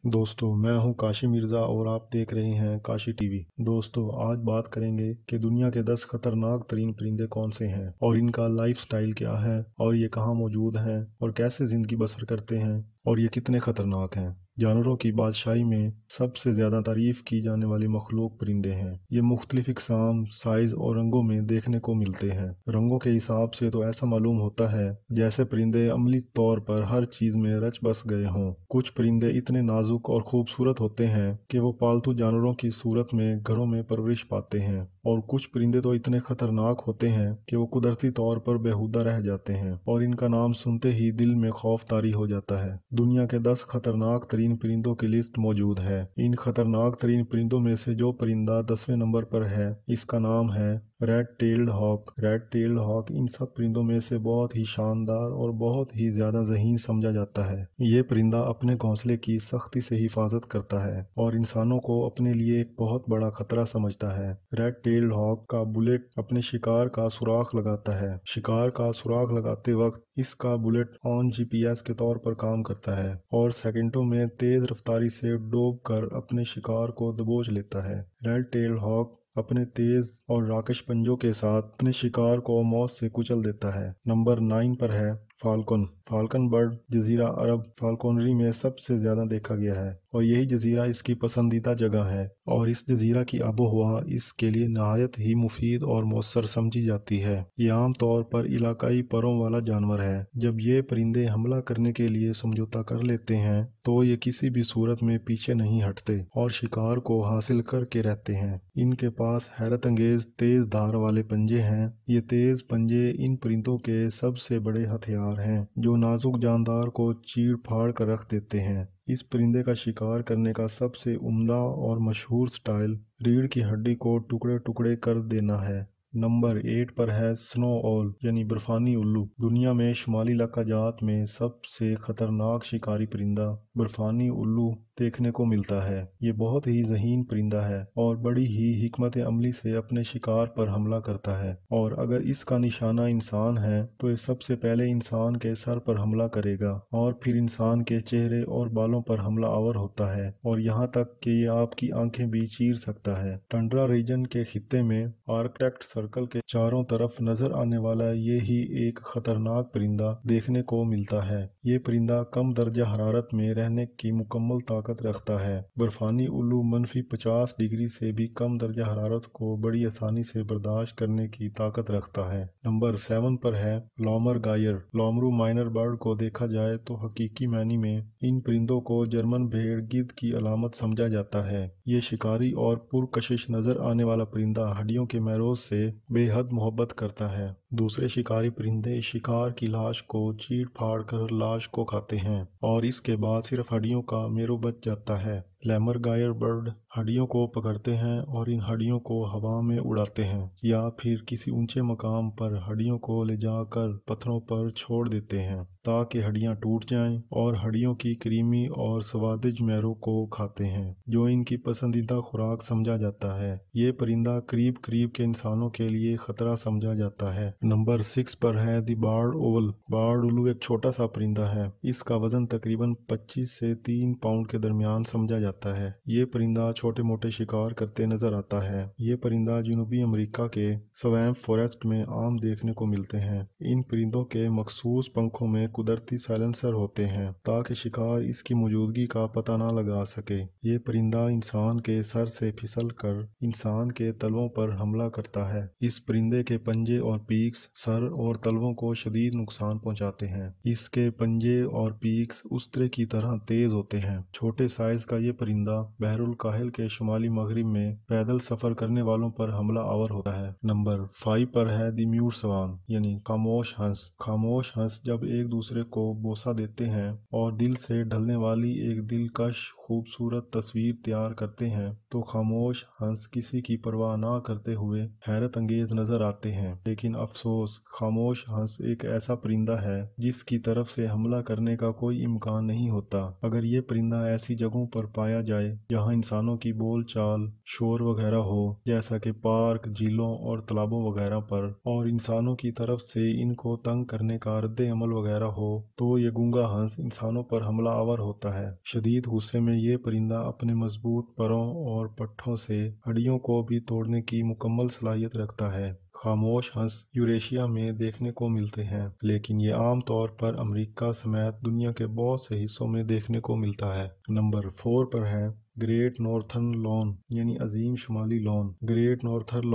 दोस्तों, मैं हूं काशी मिर्ज़ा और आप देख रहे हैं काशी टीवी। दोस्तों, आज बात करेंगे कि दुनिया के 10 खतरनाक तरीन परिंदे कौन से हैं और इनका लाइफ स्टाइल क्या है और ये कहाँ मौजूद हैं और कैसे ज़िंदगी बसर करते हैं और ये कितने खतरनाक हैं। जानवरों की बादशाही में सबसे ज़्यादा तारीफ की जाने वाली मखलूक परिंदे हैं। ये मुख्तलिफ इक़साम, साइज़ और रंगों में देखने को मिलते हैं। रंगों के हिसाब से तो ऐसा मालूम होता है जैसे परिंदे अमली तौर पर हर चीज़ में रच बस गए हों। कुछ परिंदे इतने नाजुक और खूबसूरत होते हैं कि वो पालतू जानवरों की सूरत में घरों में परवरिश पाते हैं, और कुछ परिंदे तो इतने खतरनाक होते हैं कि वो कुदरती तौर पर बेहुदा रह जाते हैं और इनका नाम सुनते ही दिल में खौफ तारी हो जाता है। दुनिया के 10 खतरनाक तरीन परिंदों की लिस्ट मौजूद है। इन खतरनाक तरीन परिंदों में से जो परिंदा 10वें नंबर पर है, इसका नाम है red tailed hawk. Red tailed hawk इन सब परिंदों में से बहुत ही शानदार और बहुत ही ज्यादा ज़हीन समझा जाता है। ये परिंदा अपने घोंसले की सख्ती से हिफाजत करता है और इंसानों को अपने लिए एक बहुत बड़ा खतरा समझता है। रेड टेल्ड हॉक का बुलेट अपने शिकार का सुराख लगाता है। शिकार का सुराख लगाते वक्त इसका बुलेट ऑन जीपीएस के तौर पर काम करता है और सेकंडों में तेज रफ्तारी से डोब कर अपने शिकार को दबोच लेता है। रेड टेल्ड हॉक अपने तेज और राकेश पंजों के साथ अपने शिकार को मौत से कुचल देता है। नंबर 9 पर है फाल्कन। फाल्कन बर्ड जजीरा अरब फाल्कोनरी में सबसे ज्यादा देखा गया है और यही जजीरा इसकी पसंदीदा जगह है और इस जजीरा की आबोहवा इसके लिए नहायत ही मुफीद और मौसर समझी जाती है। ये आम तौर पर इलाकाई परों वाला जानवर है। जब ये परिंदे हमला करने के लिए समझौता कर लेते हैं तो ये किसी भी सूरत में पीछे नहीं हटते और शिकार को हासिल करके रहते हैं। इनके पास हैरत अंगेज तेज धार वाले पंजे हैं। ये तेज पंजे इन परिंदों के सबसे बड़े हथियार हैं जो नाजुक जानदार को चीर फाड़ कर रख देते हैं। इस परिंदे का शिकार करने का सबसे उम्दा और मशहूर स्टाइल रीढ़ की हड्डी को टुकड़े टुकड़े कर देना है। नंबर 8 पर है स्नो ओल यानी बर्फानी उल्लू। दुनिया में शुमाली इलाका जात में सबसे खतरनाक शिकारी परिंदा बर्फानी उल्लू देखने को मिलता है। ये बहुत ही ज़हीन परिंदा है और बड़ी ही हिकमत अमली से अपने शिकार पर हमला करता है, और अगर इसका निशाना इंसान है तो ये सबसे पहले इंसान के सर पर हमला करेगा और फिर इंसान के चेहरे और बालों पर हमला आवर होता है और यहाँ तक कि ये आपकी आंखें भी चीर सकता है। टंड्रा रीजन के खित्ते में आर्कटिक सर्कल के चारों तरफ नजर आने वाला ये ही एक खतरनाक परिंदा देखने को मिलता है। ये परिंदा कम दर्जा हरारत में रहने की मुकम्मल ताकत रखता है। बर्फानी उल्लू -50 डिग्री से भी कम दर्जा हरारत को बड़ी आसानी से बर्दाश्त करने की ताकत रखता है। नंबर 7 पर है लॉमर गायर। लॉमरू माइनर बर्ड को देखा जाए तो हकीकी मायने में इन परिंदों को जर्मन भेड़ गिद्ध की अलामत समझा जाता है। ये शिकारी और पुरकशिश नजर आने वाला परिंदा हड्डियों के मैरोज से बेहद मोहब्बत करता है। दूसरे शिकारी परिंदे शिकार की लाश को चीर फाड़ कर लाश को खाते हैं और इसके बाद सिर्फ हड्डियों का मेरो बच जाता है। लैमर गायर बर्ड हड्डियों को पकड़ते हैं और इन हड्डियों को हवा में उड़ाते हैं या फिर किसी ऊंचे मकाम पर हड्डियों को ले जाकर पत्थरों पर छोड़ देते हैं ताकि हड्डियां टूट जाएं, और हड्डियों की क्रीमी और स्वादिष्ट मैरों को खाते हैं जो इनकी पसंदीदा खुराक समझा जाता है। ये परिंदा करीब करीब के इंसानों के लिए खतरा समझा जाता है। नंबर 6 पर है दी बार्ड ओवल। बार्ड उल्लू एक छोटा सा परिंदा है। इसका वजन तकरीबन 25 से 3 पाउंड के दरमियान समझा जाता है। ये परिंदा छोटे मोटे शिकार करते नजर आता है। ये परिंदा जनूबी अमेरिका के स्वैम्प फॉरेस्ट में आम देखने को मिलते हैं। इन परिंदों के मखसूस पंखों में कुदरती साइलेंसर होते हैं ताकि शिकार इसकी मौजूदगी का पता ना लगा सके। ये परिंदा इंसान के सर से फिसल कर इंसान के तलवों पर हमला करता है। इस परिंदे के पंजे और पीक्स सर और तलवों को शदीद नुकसान पहुंचाते हैं। इसके पंजे और पीक्स उस्तरे की तरह तेज होते हैं। छोटे साइज का ये परिंदा बहरुल काहिल के शुमाली मगरिब में पैदल सफर करने वालों पर हमला आवर होता है। नंबर 5 पर है दी म्यूट स्वान यानी खामोश हंस। खामोश हंस जब एक दूसरे को बोसा देते हैं और दिल से ढलने वाली एक दिलकश खूबसूरत तस्वीर तैयार करते हैं तो खामोश हंस किसी की परवाह ना करते हुए हैरत अंगेज नजर आते हैं। लेकिन अफसोस, खामोश हंस एक ऐसा परिंदा है जिसकी तरफ से हमला करने का कोई इम्कान नहीं होता। अगर ये परिंदा ऐसी जगहों पर पाया जाए जहां इंसानों की बोल चाल शोर वगैरह हो, जैसा कि पार्क, झीलों और तालाबों वगैरह पर, और इंसानों की तरफ से इनको तंग करने का रद्द अमल वगैरह हो, तो ये गूंगा हंस इंसानों पर हमला आवर होता है। शदीद गुस्से में में ये परिंदा अपने मजबूत परों और पट्ठों से हड्डियों को भी तोड़ने की मुकम्मल सलाहियत रखता है। खामोश हंस यूरेशिया में देखने को मिलते हैं, लेकिन ये आम तौर पर अमेरिका समेत दुनिया के बहुत से हिस्सों में देखने को मिलता है। नंबर 4 पर है ग्रेट नॉर्थर्न लॉन यानी अजीम शुमाली लॉन। ग्रेट नॉर्थर्न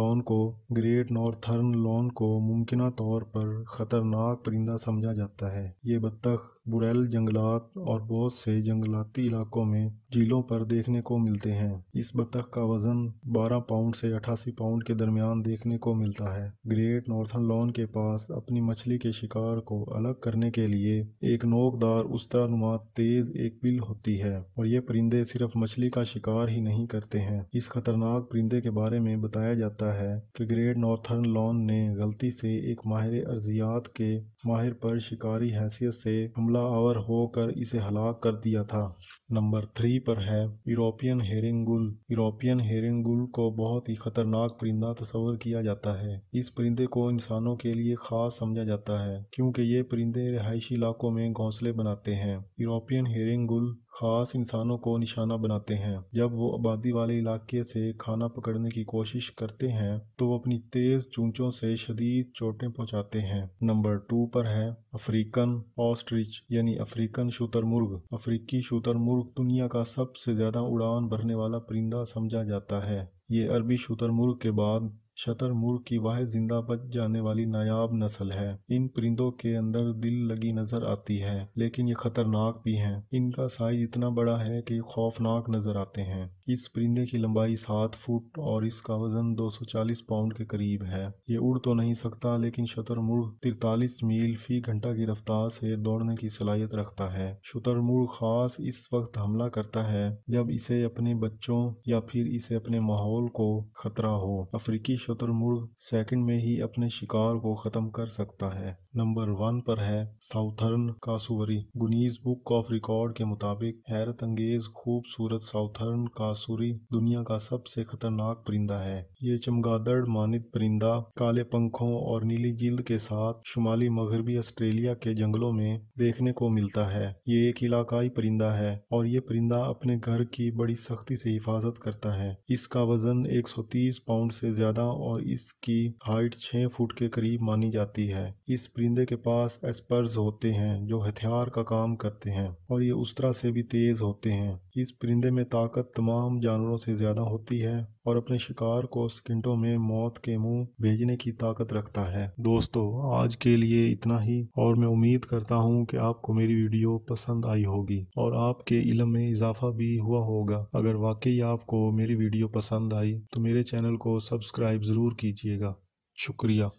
लॉन को मुमकिना तौर पर खतरनाक परिंदा समझा जाता है। ये बत्तख बुरेल जंगलात और बहुत से जंगलाती इलाकों में झीलों पर देखने को मिलते हैं। इस बत्तख का वजन 12 पाउंड से 88 पाउंड के दरमियान देखने को मिलता है। ग्रेट नॉर्थर्न लॉन के पास अपनी मछली के शिकार को अलग करने के लिए एक नोकदार उस्तरानुमा तेज एक बिल होती है, और ये परिंदे सिर्फ मछली का शिकार ही नहीं करते हैं। इस खतरनाक परिंदे के बारे में बताया जाता है कि ग्रेट नॉर्थर्न लॉन ने गलती से एक माहिर अर्जियात के माहिर पर शिकारी हैसियत से हमला आवर होकर इसे हलाक कर दिया था। नंबर 3 पर है यूरोपियन हेरिंग गुल। यूरोपियन हेरिंग गुल को बहुत ही खतरनाक परिंदा तस्वर किया जाता है। इस परिंदे को इंसानों के लिए खास समझा जाता है क्योंकि ये परिंदे रिहायशी इलाकों में घोंसले बनाते हैं। यूरोपियन हेरिंग गुल खास इंसानों को निशाना बनाते हैं। जब वो आबादी वाले इलाके से खाना पकड़ने की कोशिश करते हैं तो वो अपनी तेज चोंचों से शदीद चोटें पहुंचाते हैं। नंबर 2 पर है अफ्रीकन ऑस्ट्रिच यानी अफ्रीकन शुतुरमुर्ग। अफ्रीकी शुतुरमुर्ग दुनिया का सबसे ज्यादा उड़ान भरने वाला परिंदा समझा जाता है। ये अरबी शुतुरमुर्ग के बाद शतरमुर्ग की वाहिद जिंदा बच जाने वाली नायाब नस्ल है। इन परिंदों के अंदर दिल लगी नजर आती है, लेकिन ये खतरनाक भी हैं। इनका साइज इतना बड़ा है कि खौफनाक नजर आते हैं। इस परिंदे की लंबाई 7 फुट और इसका वजन 240 पाउंड के करीब है। ये उड़ तो नहीं सकता, लेकिन शतरमुर्ग 43 मील फी घंटा की रफ्तार से दौड़ने की सलाहियत रखता है। शतरमुर्ग खास इस वक्त हमला करता है जब इसे अपने बच्चों या फिर इसे अपने माहौल को खतरा हो। अफ्रीकी शतुरमुर्ग सेकंड में ही अपने शिकार को खत्म कर सकता है। नंबर 1 पर है साउथर्न कासूरी। गुनीज बुक ऑफ रिकॉर्ड के मुताबिक हैरत अंगेज खूबसूरत साउथर्न कासूरी दुनिया का सबसे खतरनाक परिंदा है। ये चमगादड़ मानित परिंदा काले पंखों और नीली जिल्द के साथ शुमाली मगरबी ऑस्ट्रेलिया के जंगलों में देखने को मिलता है। ये एक इलाकाई परिंदा है और ये परिंदा अपने घर की बड़ी सख्ती से हिफाजत करता है। इसका वजन 130 पाउंड से ज्यादा और इसकी हाइट 6 फुट के करीब मानी जाती है। इस परिंदे के पास एस्पर्स होते हैं जो हथियार का काम करते हैं और ये उस तरह से भी तेज होते हैं। इस परिंदे में ताकत तमाम जानवरों से ज्यादा होती है और अपने शिकार को सेकंडों में मौत के मुंह भेजने की ताकत रखता है। दोस्तों, आज के लिए इतना ही, और मैं उम्मीद करता हूँ कि आपको मेरी वीडियो पसंद आई होगी और आपके इल्म में इजाफा भी हुआ होगा। अगर वाकई आपको मेरी वीडियो पसंद आई तो मेरे चैनल को सब्सक्राइब ज़रूर कीजिएगा। शुक्रिया।